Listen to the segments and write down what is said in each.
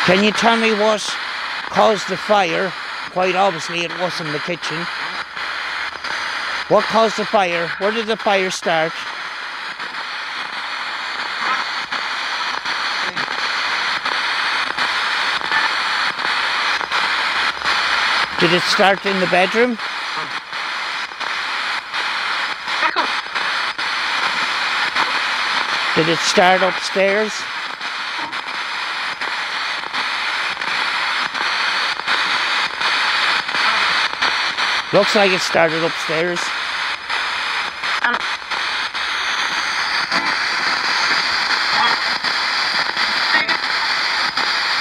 Can you tell me what caused the fire? Quite obviously it wasn't the kitchen. What caused the fire? Where did the fire start? Did it start in the bedroom? Did it start upstairs? Looks like it started upstairs.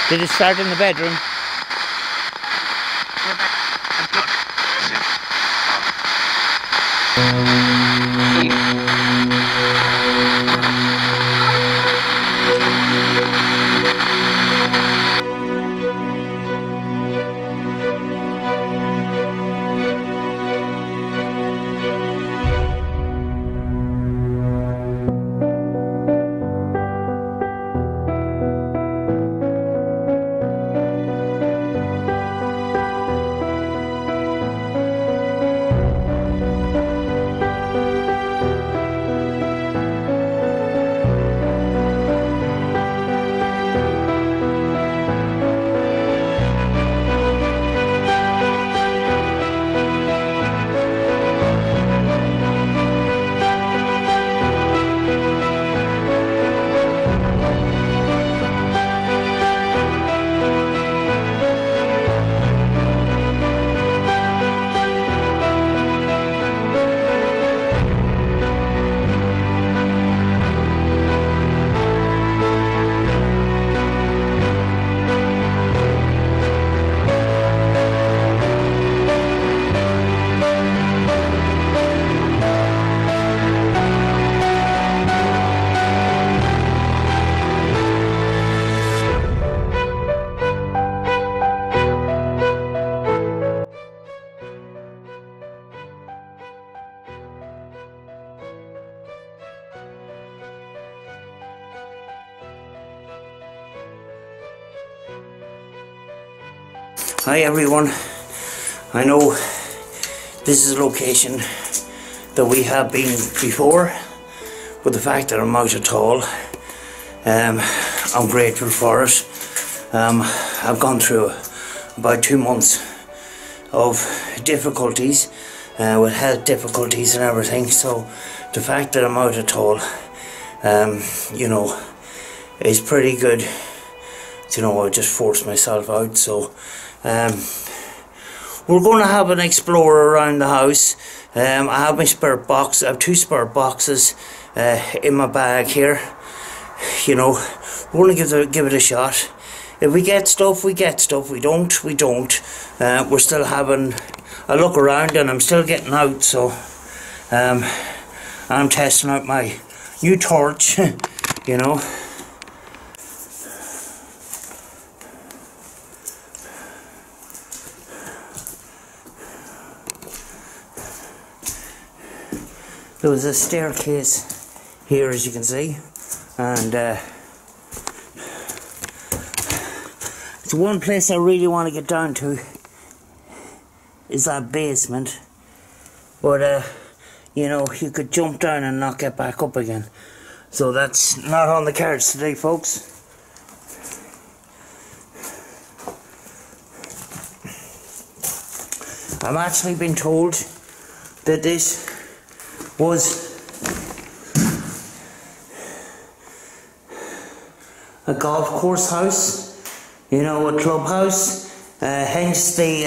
Did it start in the bedroom? Hi everyone, I know this is a location that we have been before, but the fact that I'm out at all, I'm grateful for it. I've gone through about 2 months of difficulties, with health difficulties and everything, so the fact that I'm out at all, you know, is pretty good. You know, I just forced myself out, so we're going to have an explore around the house. I have my spare box. I have 2 spare boxes in my bag here. You know, we're going to give it a shot. If we get stuff, we get stuff. We don't, we don't. We're still having a look around, and I'm still getting out. So I'm testing out my new torch. You know. There was a staircase here, as you can see, and it's one place I really want to get down to is that basement, but you know, you could jump down and not get back up again, so that's not on the cards today, folks. I'm actually been told that this was a golf course house, you know, a clubhouse, hence the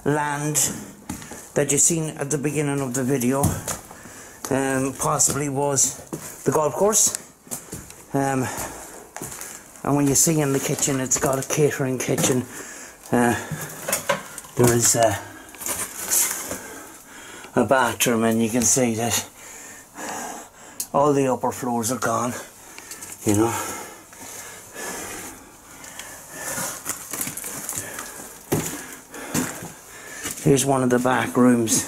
land that you've seen at the beginning of the video, possibly was the golf course. And when you see in the kitchen, it's got a catering kitchen. There is a bathroom, and you can see that all the upper floors are gone, you know. Here's one of the back rooms.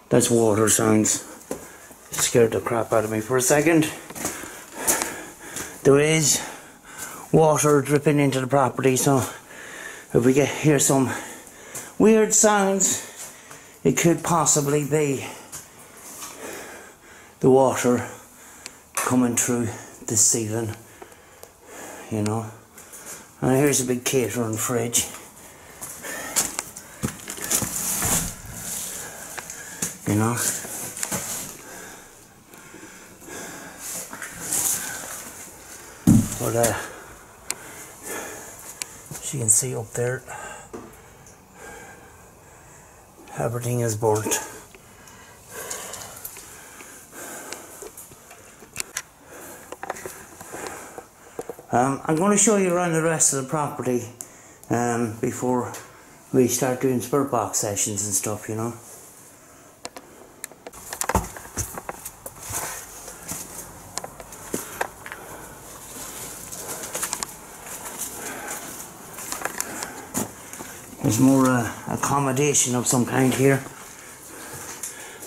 That's water sounds. It scared the crap out of me for a second. There is water dripping into the property, so if we hear some weird sounds, it could possibly be the water coming through the ceiling, you know. And here's a big catering fridge, you know. But as you can see up there, everything is burnt. I'm going to show you around the rest of the property before we start doing spirit box sessions and stuff, you know. There's more accommodation of some kind here.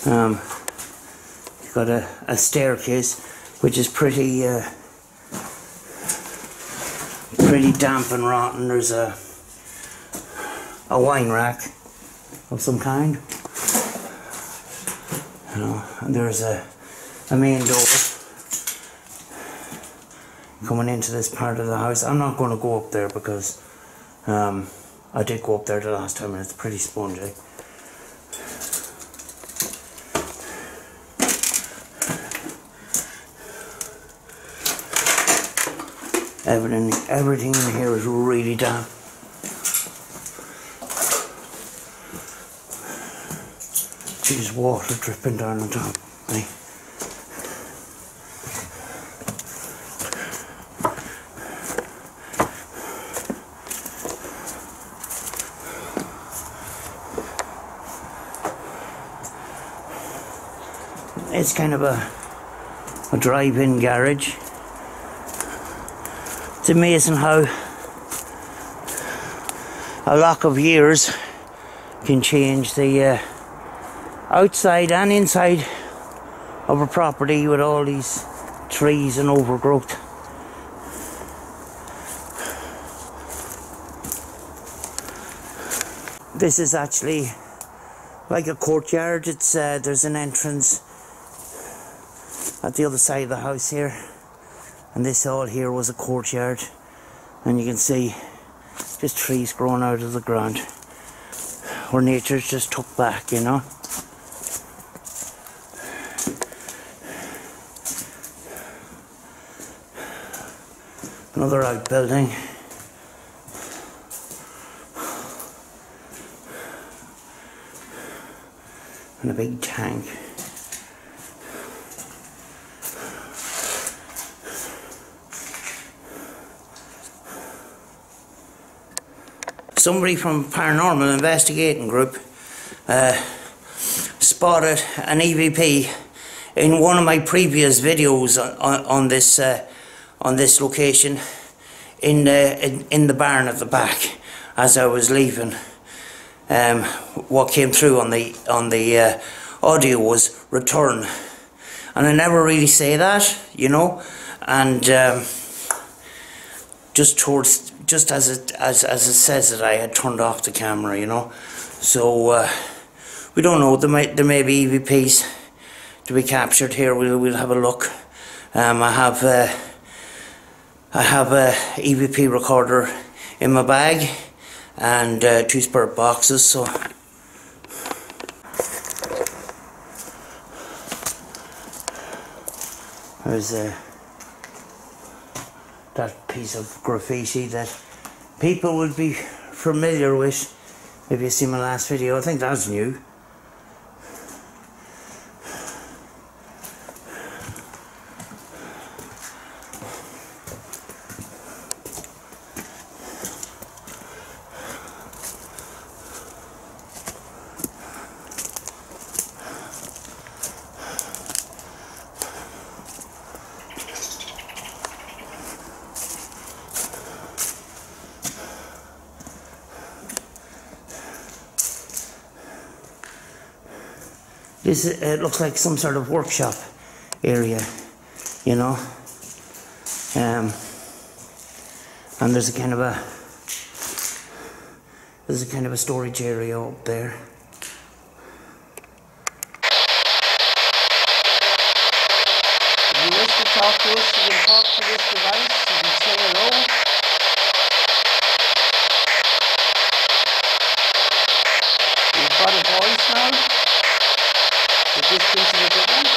You've got a staircase which is pretty damp and rotten. There's a wine rack of some kind, you know, and there's a main door coming into this part of the house. I'm not going to go up there because I did go up there the last time and it's pretty spongy. Everything in here is really damp. There's water dripping down on top. Right? It's kind of a drive-in garage. It's amazing how a lack of years can change the outside and inside of a property with all these trees and overgrowth. This is actually like a courtyard. It's there's an entrance at the other side of the house here, and this all here was a courtyard, and you can see just trees growing out of the ground where nature's just took back, you know. Another outbuilding. And a big tank. Somebody from Paranormal Investigating Group spotted an EVP in one of my previous videos on this location in the barn at the back as I was leaving. What came through on the audio was return, and I never really say that, you know, and just as it says it, I had turned off the camera, you know. So we don't know. There may be EVPs to be captured here. We'll have a look. I have a EVP recorder in my bag and 2 spirit boxes. So there's that piece of graffiti that people would be familiar with if you see my last video. I think that's new. This looks like some sort of workshop area, you know. And there's a kind of a storage area up there. If you wish to talk to us, you can talk to this device. You can say hello. We've got a voice now with this piece of equipment.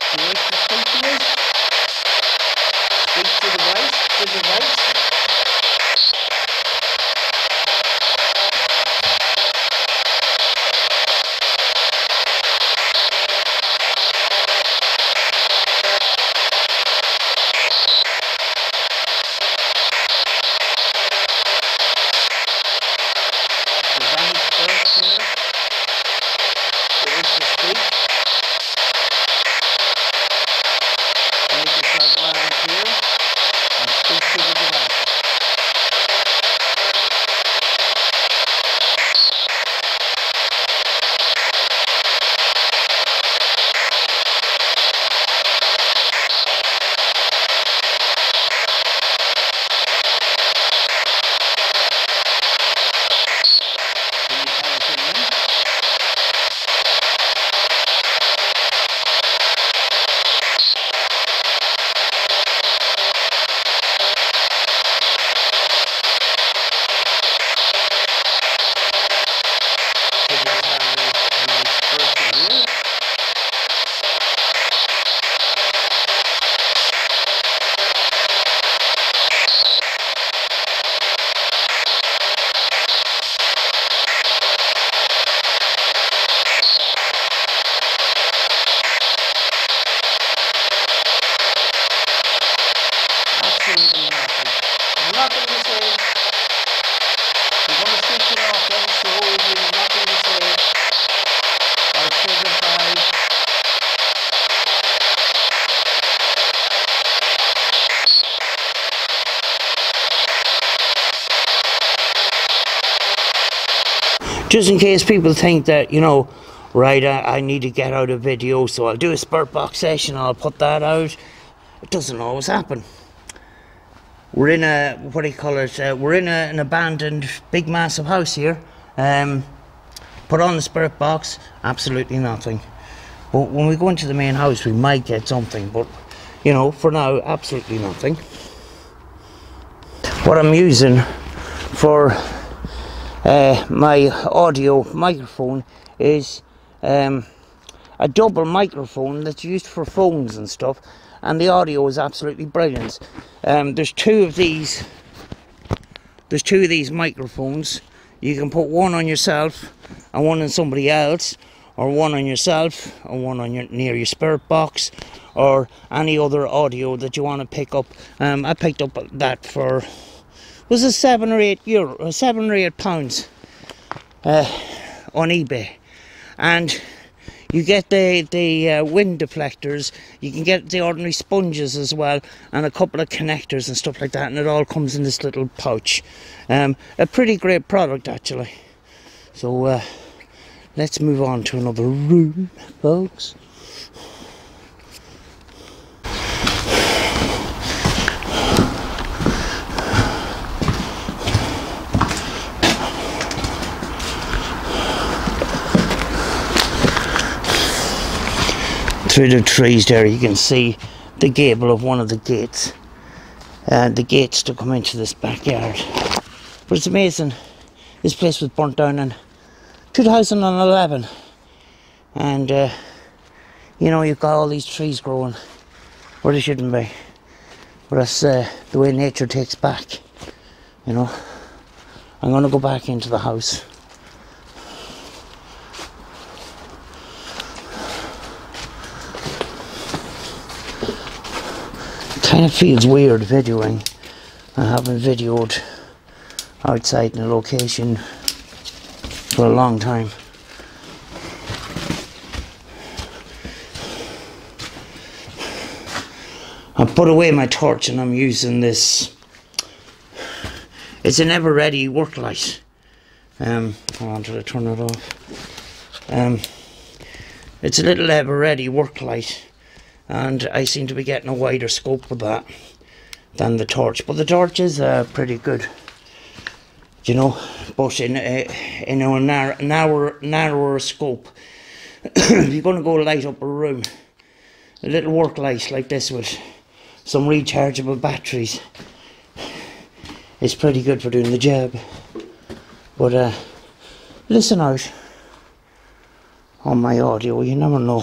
If you wish to speak to us, speak to the device. Just in case people think that, you know, right, I need to get out a video, so I'll do a Spirit Box session, I'll put that out. It doesn't always happen. We're in a, what do you call it, we're in an abandoned big massive house here. Put on the Spirit Box, absolutely nothing. But when we go into the main house we might get something, but you know, for now, absolutely nothing. What I'm using for my audio microphone is a double microphone that's used for phones and stuff, and the audio is absolutely brilliant. There's two of these microphones. You can put one on yourself and one on somebody else, or one on yourself and one on near your Spirit Box, or any other audio that you want to pick up. I picked up that for, was it €7 or €8, £7 or £8 on eBay, and you get the wind deflectors. You can get the ordinary sponges as well, and a couple of connectors and stuff like that, and it all comes in this little pouch. A pretty great product actually. So let's move on to another room, folks. Through the trees there you can see the gable of one of the gates, the gates to come into this backyard. But it's amazing, this place was burnt down in 2011, and you know, you've got all these trees growing where they shouldn't be, but that's the way nature takes back, you know. I'm going to go back into the house. Kind of feels weird videoing. I haven't videoed outside in a location for a long time. I put away my torch and I'm using this. It's an ever ready work light. I wanted to turn it off. It's a little ever-ready work light, and I seem to be getting a wider scope with that than the torch. But the torch is pretty good, you know, but in a narrower scope. If you're going to go light up a room, a little work light like this with some rechargeable batteries is pretty good for doing the job. But listen out on my audio, you never know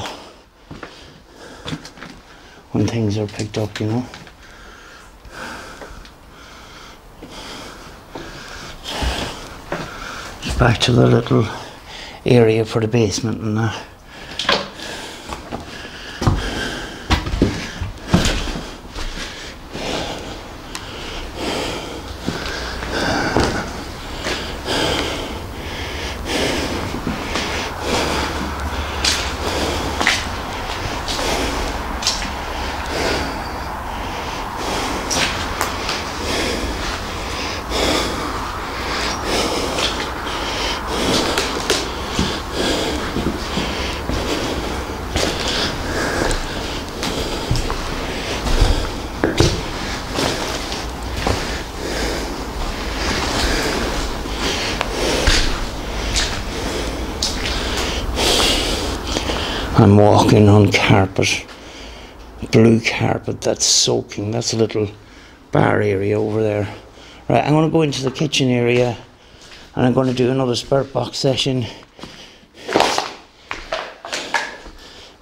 when things are picked up, you know. It's back to the little area for the basement and that. I'm walking on carpet, blue carpet that's soaking. That's a little bar area over there. Right, I'm going to go into the kitchen area and I'm going to do another spirit box session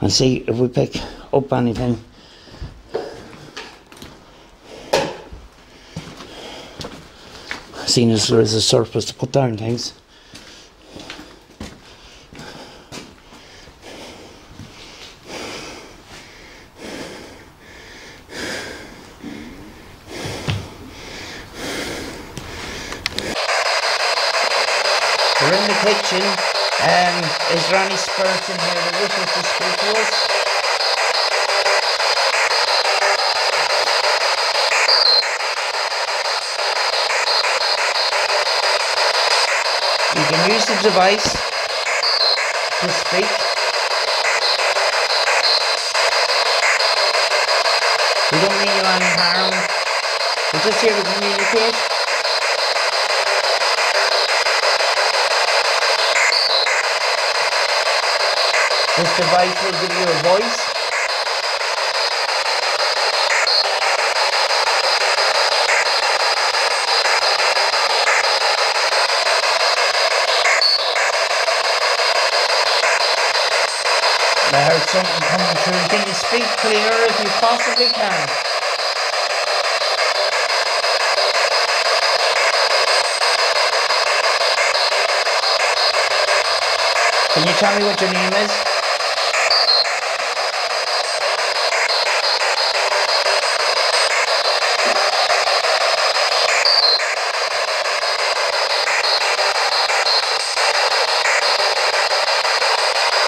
and see if we pick up anything. Seeing as there is a surface to put down things. We're in the kitchen. Is there any spirits in here that wishes to speak to us? You can use the device to speak. We don't mean you any harm. We're just here to communicate. This device will give you a voice. I heard something coming through. Can you speak clearer if you possibly can? Can you tell me what your name is?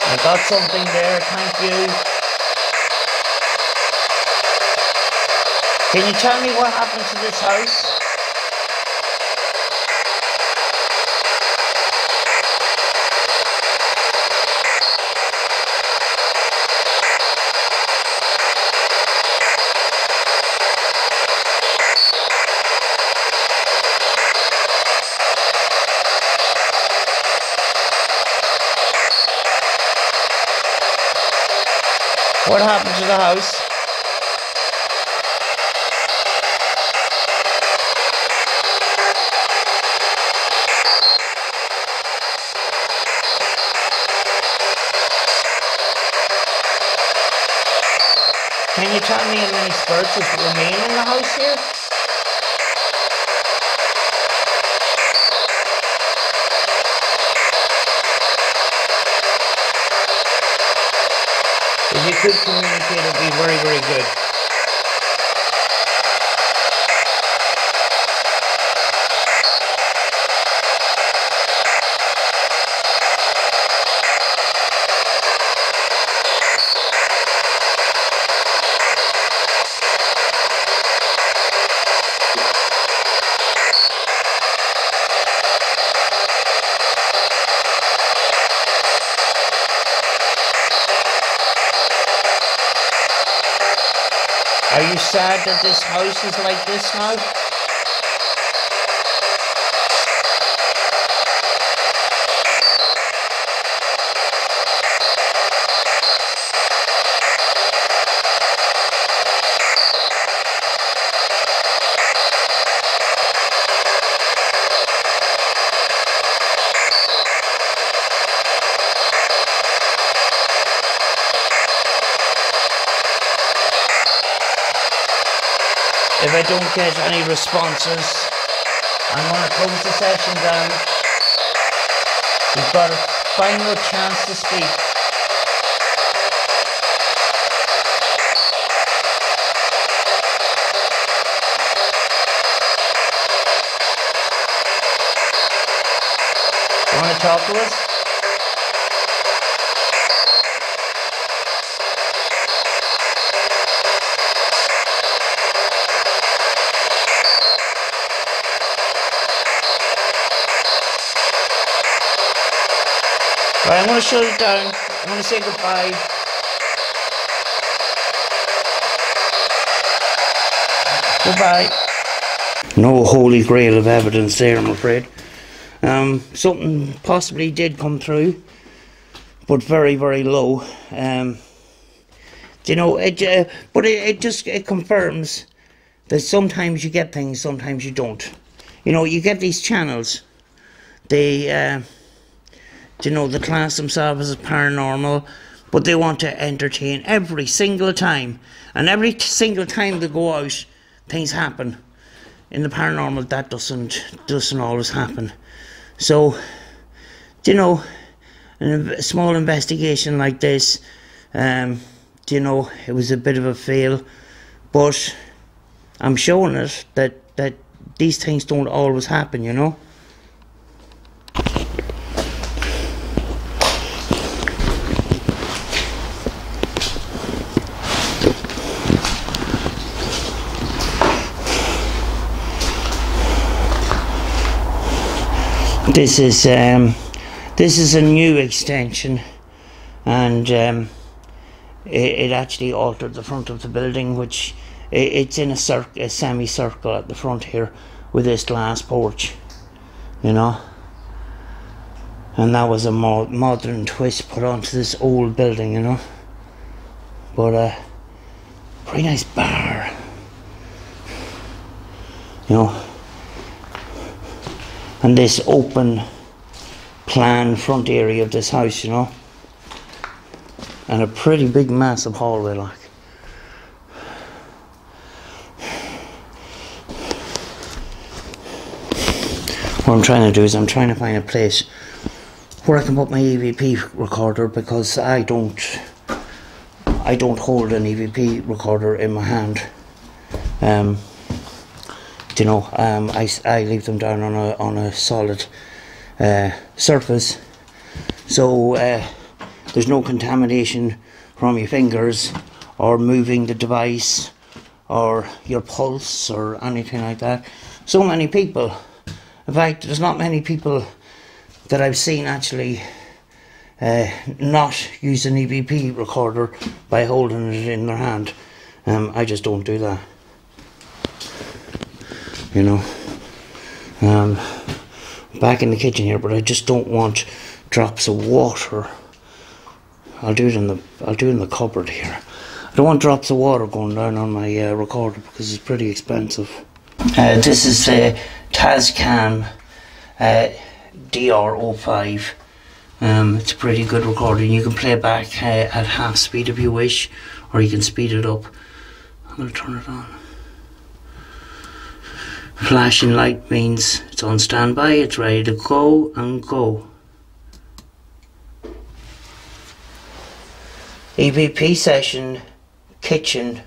I got something there, thank you. Can you tell me what happened to this house? What happened to the house? Can you tell me how many spirits remain in the house here? If you could communicate, it would be very, very good. Are you sad that this house is like this now? If I don't get any responses, I'm going to close the session down. You've got a final chance to speak. You want to talk to us? Right, I'm going to shut it down. I'm going to say goodbye. Goodbye. No holy grail of evidence there, I'm afraid. Something possibly did come through, but very, very low. You know, it confirms that sometimes you get things, sometimes you don't. You know, you get these channels. They you know, they class themselves as paranormal, but they want to entertain every single time. And every single time they go out, things happen. In the paranormal, that doesn't always happen. So, you know, a small investigation like this, you know, it was a bit of a fail, but I'm showing it that these things don't always happen, you know. This is a new extension, and it actually altered the front of the building, which it's in a semicircle at the front here with this glass porch, you know. And that was a modern twist put onto this old building, you know. But pretty nice bar, you know. And this open plan front area of this house, you know, and a pretty big massive hallway, like. What I'm trying to do is I'm trying to find a place where I can put my EVP recorder, because I don't hold an EVP recorder in my hand. You know, I leave them down on a solid surface, so there's no contamination from your fingers or moving the device or your pulse or anything like that. So many people, in fact, there's not many people that I've seen actually not use an EVP recorder by holding it in their hand. I just don't do that. You know, back in the kitchen here, but I just don't want drops of water. I'll do it in the cupboard here. I don't want drops of water going down on my recorder, because it's pretty expensive. This is the TASCAM DR05. It's a pretty good recorder, and you can play it back at half speed if you wish, or you can speed it up. I'm going to turn it on. Flashing light means it's on standby, it's ready to go and go. EVP session, kitchen,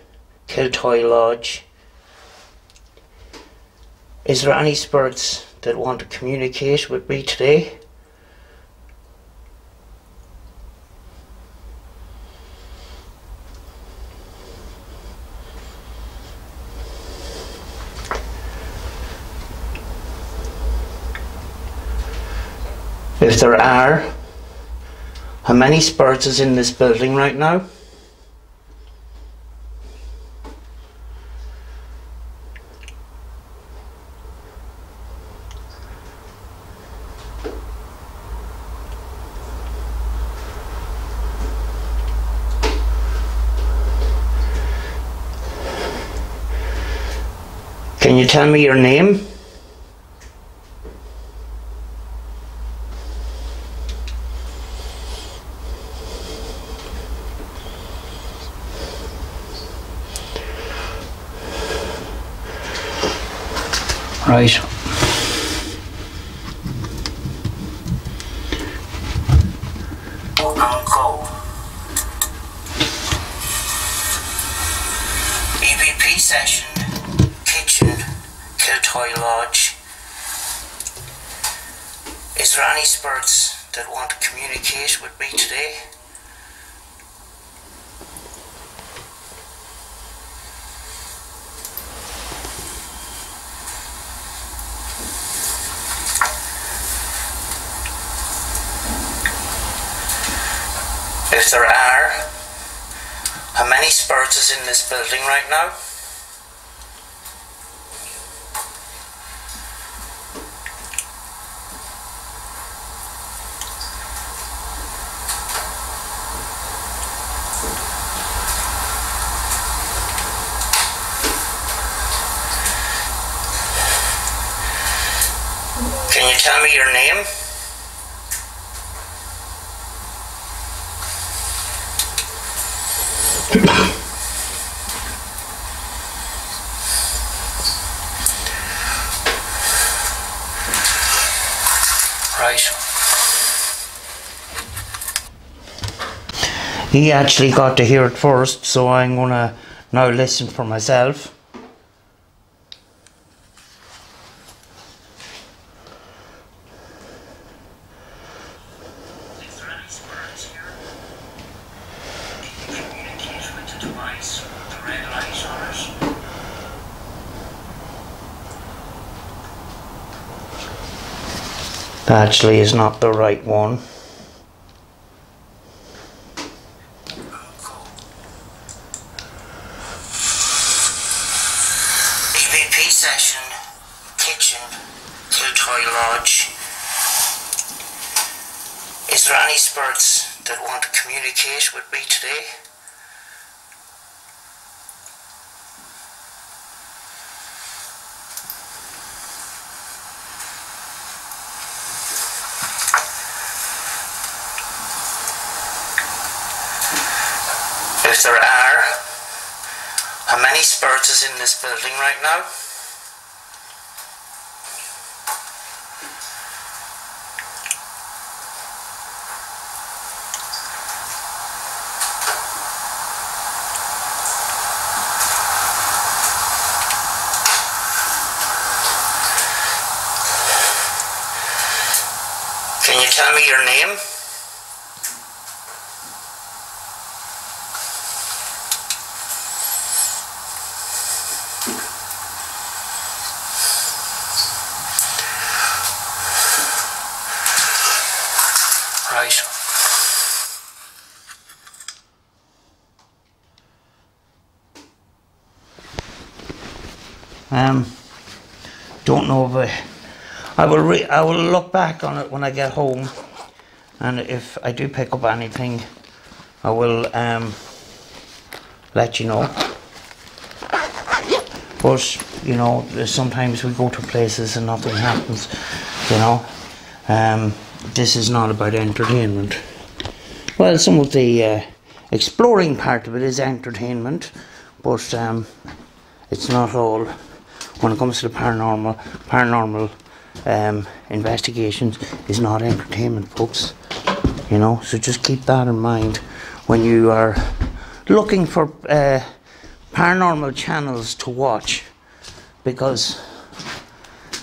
Kiltoy Lodge. Is there any spirits that want to communicate with me today? If there are, how many spirits is in this building right now? Can you tell me your name? Right. EVP session, kitchen, Kiltoy Lodge. Is there any spirits that want to communicate with me today? If there are, how many spirits is in this building right now? Can you tell me your name? Right. He actually got to hear it first, so I'm gonna now listen for myself. Is there any spirits here? Can you communicate with the device with the red light on it? That actually is not the right one. EVP session, kitchen, Kiltoy Lodge. Is there any spirits that want to communicate with me today? If there are, how many spirits is in this building right now? Can you tell me your name? Right. Don't know if I will look back on it when I get home, and if I do pick up anything, I will let you know. But you know, sometimes we go to places and nothing happens. You know, this is not about entertainment. Well, some of the exploring part of it is entertainment, but it's not all. When it comes to the paranormal investigations is not entertainment, folks. You know, so just keep that in mind when you are looking for paranormal channels to watch, because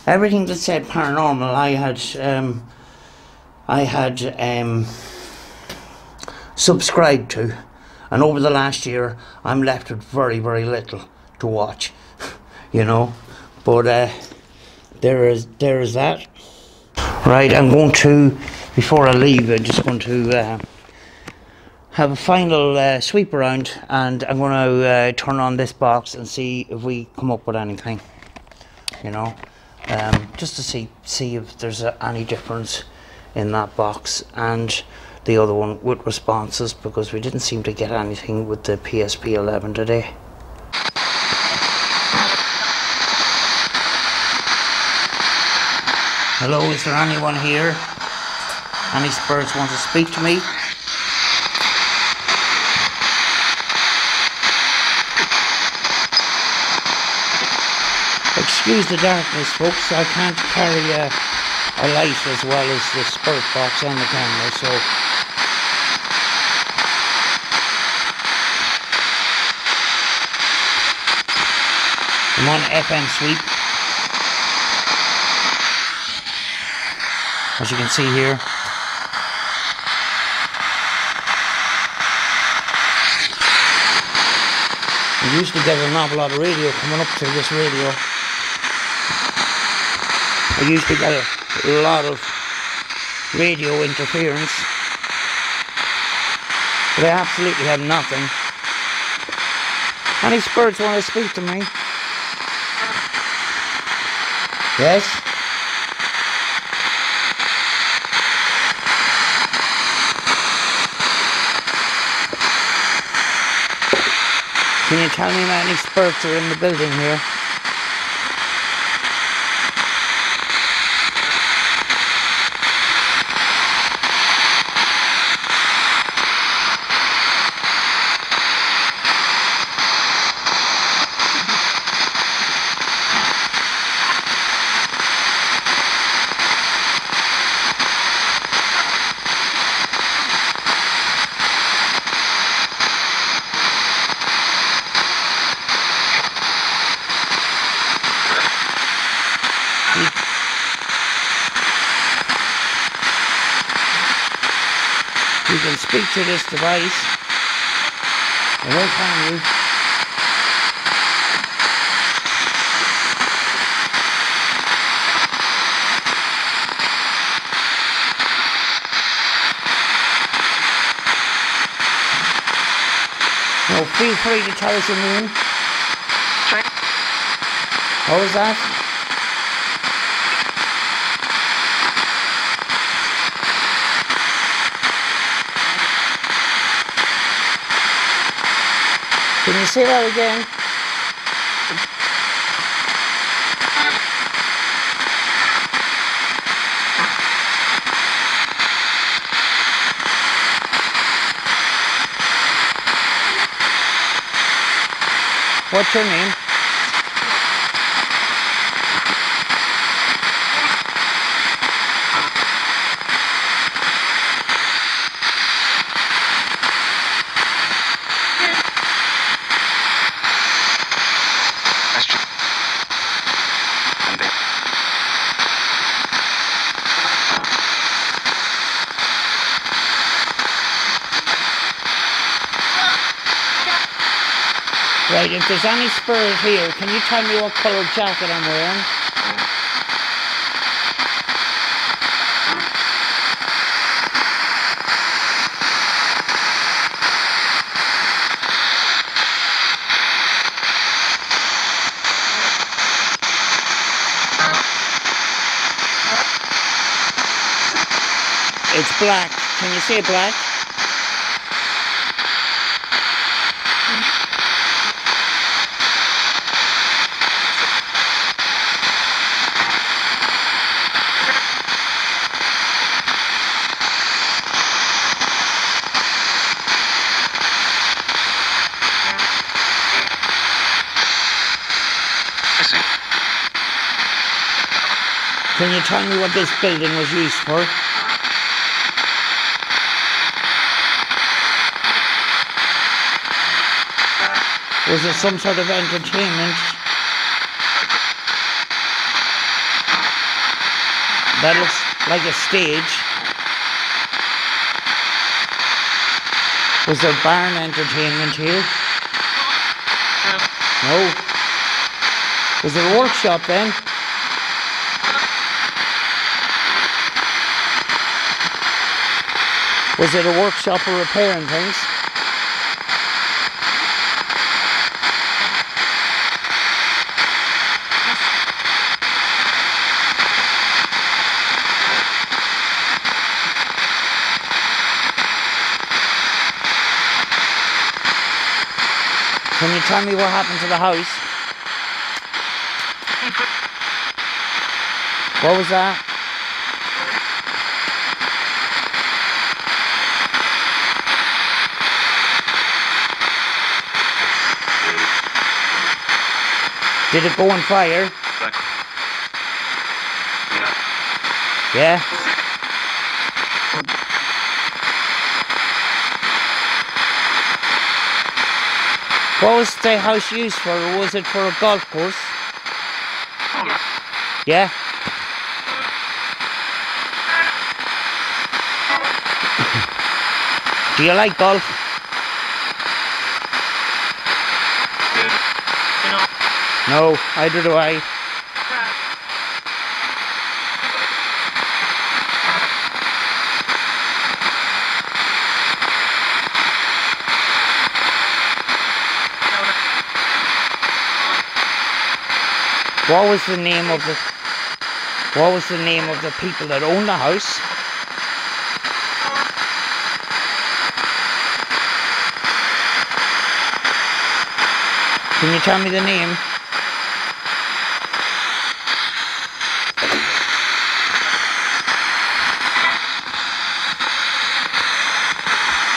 everything that said paranormal, I had subscribed to, and over the last year I'm left with very, very little to watch. You know, but there is that. Right, I'm going to, before I leave, I'm just going to have a final sweep around, and I'm going to turn on this box and see if we come up with anything. You know, just to see if there's any difference in that box and the other one with responses, because we didn't seem to get anything with the PSP 11 today. Hello, is there anyone here? Any spirits want to speak to me? Excuse the darkness, folks. I can't carry a light as well as the spirit box on the camera, so... I'm on FM sweep. As you can see here. We used to get an awful lot of radio coming up to this radio. I used to get a lot of radio interference. But I absolutely have nothing. Any spirits want to speak to me? Yes? Can you tell me how many spirits are in the building here? You can speak to this device. I won't harm you. No, feel free to tell us your name. What was that? Can you say that again? What's your name? Right, if there's any spirit here, can you tell me what coloured jacket I'm wearing? It's black. Can you say black? Can you tell me what this building was used for? Was it some sort of entertainment? That looks like a stage. Was there barn entertainment here? No. Was there a workshop then? Was it a workshop for repairing things? Can you tell me what happened to the house? What was that? Did it go on fire? Yeah? What was the house used for? Was it for a golf course? Yeah? Do you like golf? No, either do I. What was the name of the people that owned the house? Can you tell me the name?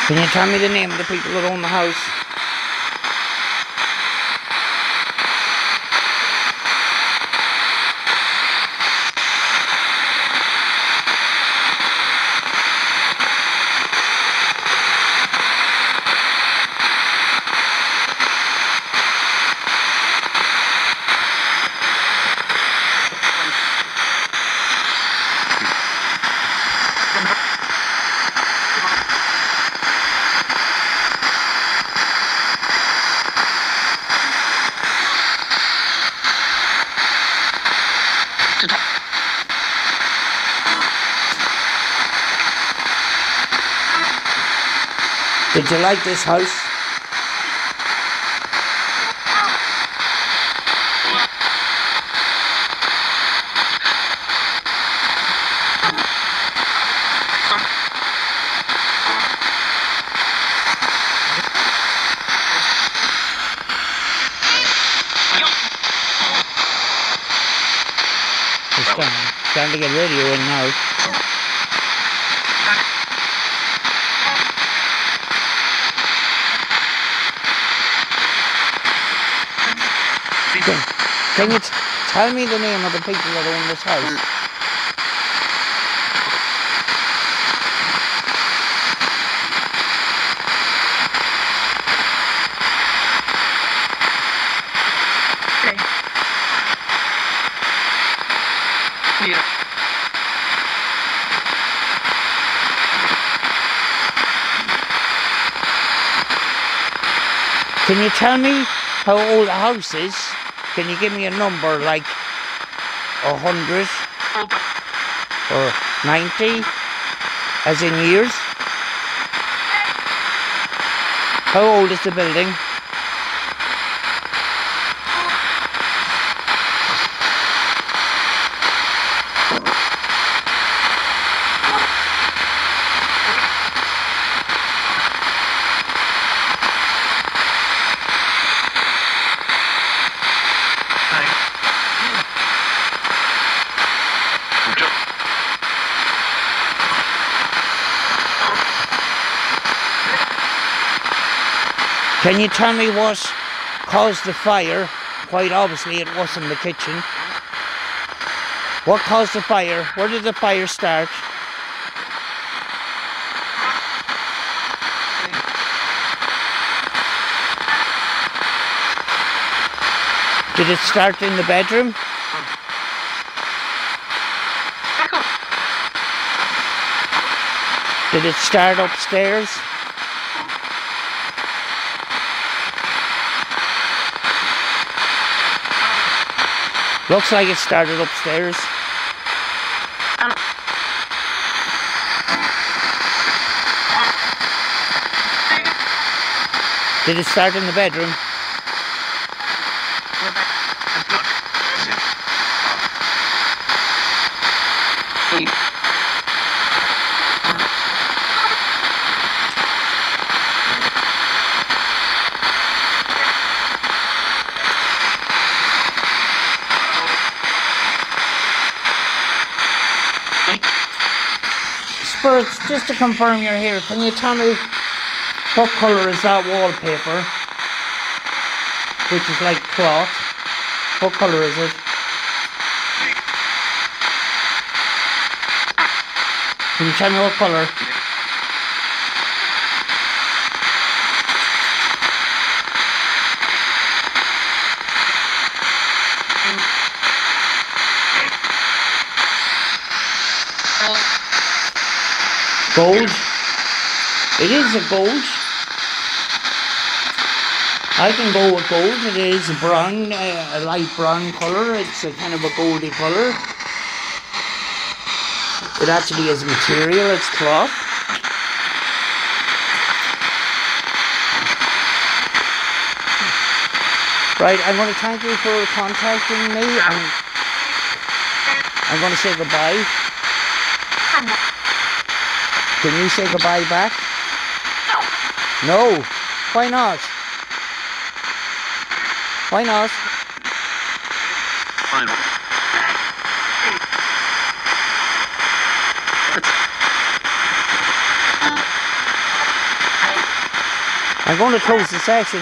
Can you tell me the name of the people that own the house? Did you like this house? It's time to get radio in now. Can you tell me the name of the people that own this house? Can you tell me how old the house is? Can you give me a number, like 100 or 90, as in years? How old is the building? Can you tell me what caused the fire? Quite obviously it wasn't the kitchen. What caused the fire? Where did the fire start? Did it start in the bedroom? Did it start upstairs? Looks like it started upstairs. Did it start in the bedroom? Spirits, just to confirm you're here, can you tell me what colour is that wallpaper? Which is like cloth. What colour is it? Can you tell me what colour? Gold. It is a gold. I can go with gold. It is a brown, a light brown colour. It's a kind of a goldy colour. It actually is material. It's cloth. Right, I'm going to thank you for contacting me. I'm going to say goodbye. Can you say goodbye back? No. Why not? Why not? Fine. I'm going to close the session.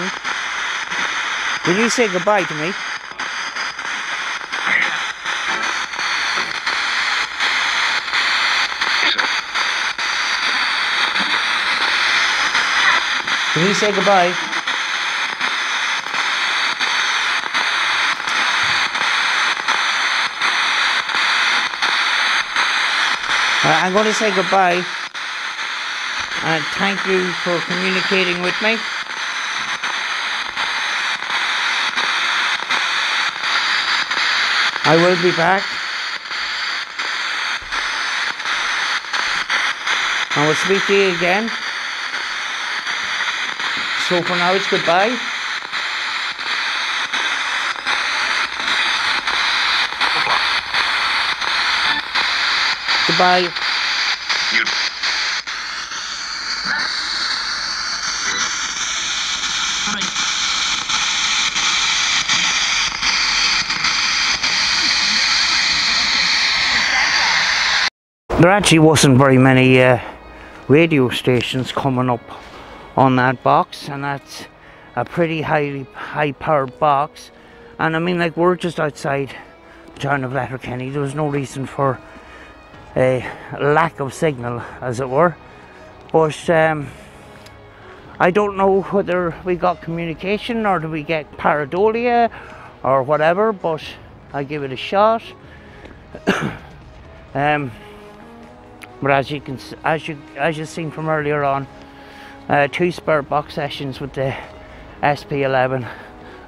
Can you say goodbye to me? Can you say goodbye? I'm going to say goodbye and thank you for communicating with me. I will be back. I will speak to you again. So for now it's goodbye. Goodbye. There actually wasn't very many radio stations coming up on that box, and that's a pretty high powered box. And I mean, like, we're just outside the town of Letterkenny. There was no reason for a lack of signal, as it were, but I don't know whether we got communication or do we get pareidolia or whatever, but I give it a shot. But as you've seen from earlier on, 2 spare box sessions with the SP11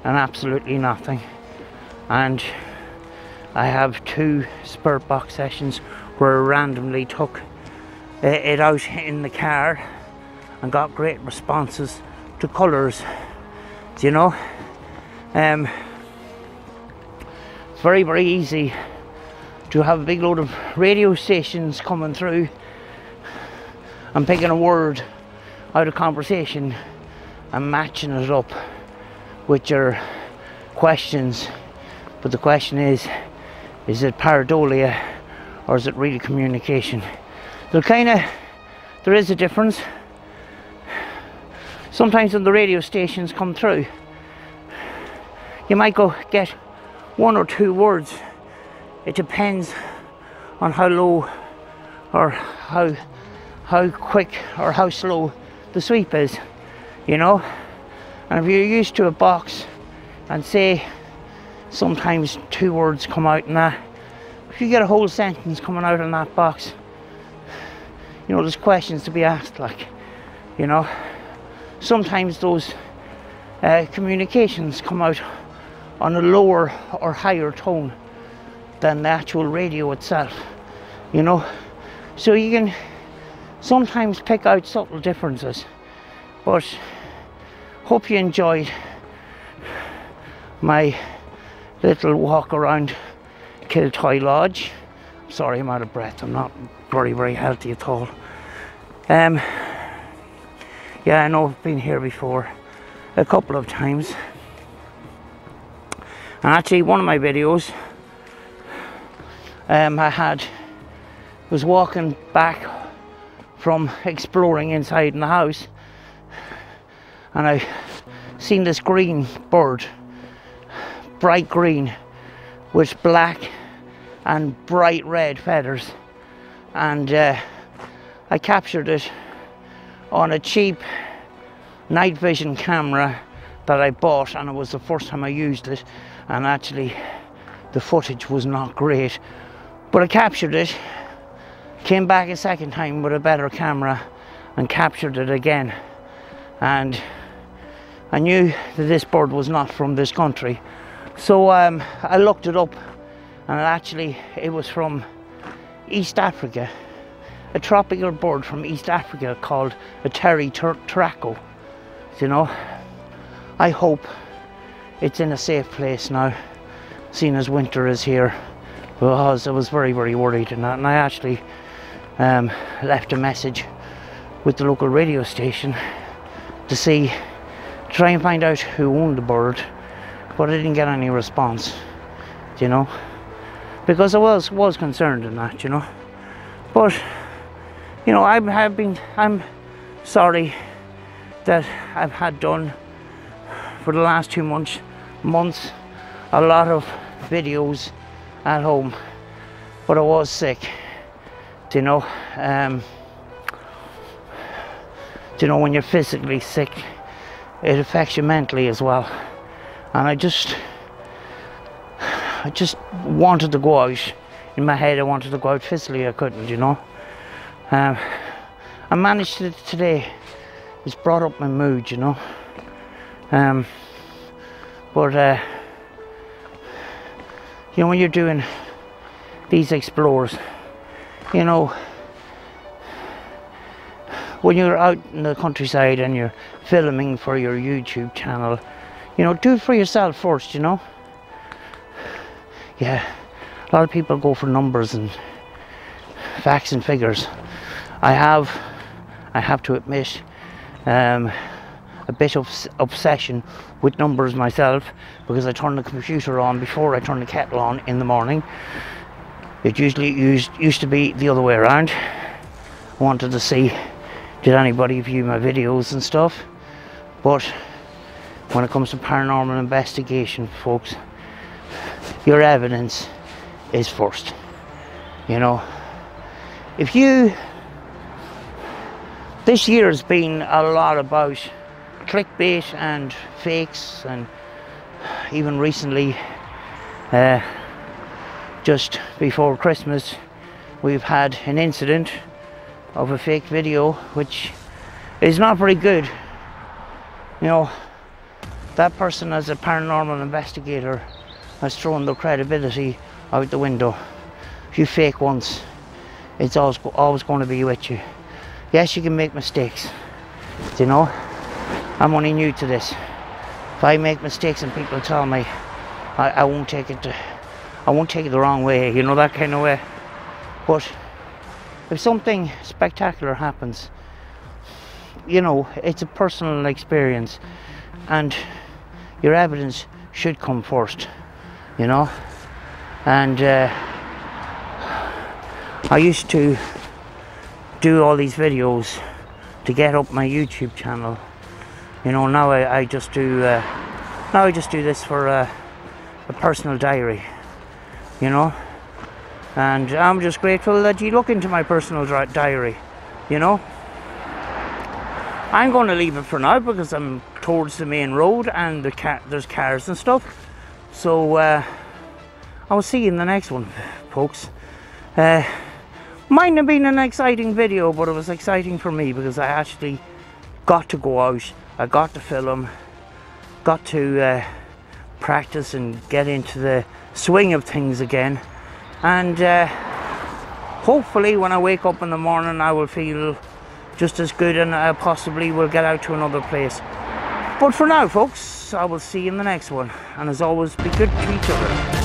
and absolutely nothing, and I have 2 spare box sessions where I randomly took it out in the car and got great responses to colours. You know, it's very, very easy to have a big load of radio stations coming through and picking a word out of conversation and matching it up with your questions. But the question is it pareidolia or is it really communication? There is a difference. Sometimes when the radio stations come through, you might get 1 or 2 words. It depends on how low or how quick or how slow the sweep is, you know. And if you're used to a box and say sometimes 2 words come out in that, if you get a whole sentence coming out in that box, you know, there's questions to be asked, like, you know. Sometimes those communications come out on a lower or higher tone than the actual radio itself, you know. So you can sometimes pick out subtle differences. But hope you enjoyed my little walk around Kiltoy Lodge. Sorry, I'm out of breath. I'm not very, very healthy at all. Yeah, I know I've been here before a couple of times. And actually, one of my videos, I was walking back from exploring inside in the house, and I seen this green bird, bright green, with black and bright red feathers, and I captured it on a cheap night vision camera that I bought, and it was the first time I used it, and actually the footage was not great, but I captured it, came back a second time with a better camera and captured it again, and I knew that this bird was not from this country. So I looked it up, and it was from East Africa, a tropical bird from East Africa called a Terry Turaco. You know, I hope it's in a safe place now, seeing as winter is here, because I was very, very worried and that, and I actually left a message with the local radio station to try and find out who owned the bird, but I didn't get any response, you know, because I was concerned in that, you know. But you know, I'm sorry that I've had done for the last 2 months a lot of videos at home, but I was sick, you know. You know, when you're physically sick, it affects you mentally as well, and I just wanted to go out. In my head I wanted to go out, physically I couldn't, you know. I managed it today. It's brought up my mood, you know. But you know, when you're doing these explores, you know, when you're out in the countryside and you're filming for your YouTube channel, you know, do it for yourself first, you know. Yeah, a lot of people go for numbers and facts and figures. I have to admit, a bit of obsession with numbers myself, because I turn the computer on before I turn the kettle on in the morning. It usually used to be the other way around. I wanted to see, did anybody view my videos and stuff? But when it comes to paranormal investigation, folks, your evidence is first, you know. This year has been a lot about clickbait and fakes, and even recently, just before Christmas, we've had an incident of a fake video, which is not very good. You know, that person, as a paranormal investigator, has thrown their credibility out the window. If you fake once, it's always going to be with you. Yes, you can make mistakes, you know. I'm only new to this. If I make mistakes and people tell me, I won't take it the wrong way, you know, that kind of way. But if something spectacular happens, you know, it's a personal experience, and your evidence should come first, you know. And I used to do all these videos to get up my YouTube channel, you know. Now I just do this for a personal diary, you know. And I'm just grateful that you look into my personal diary, you know. I'm going to leave it for now because I'm towards the main road and there's cars and stuff. So I will see you in the next one, folks. Might have been an exciting video, but it was exciting for me because I actually got to go out, I got to film, got to practice and get into the swing of things again. And hopefully when I wake up in the morning I will feel just as good, and I possibly will get out to another place. But for now, folks, I will see you in the next one, and as always, be good to each other.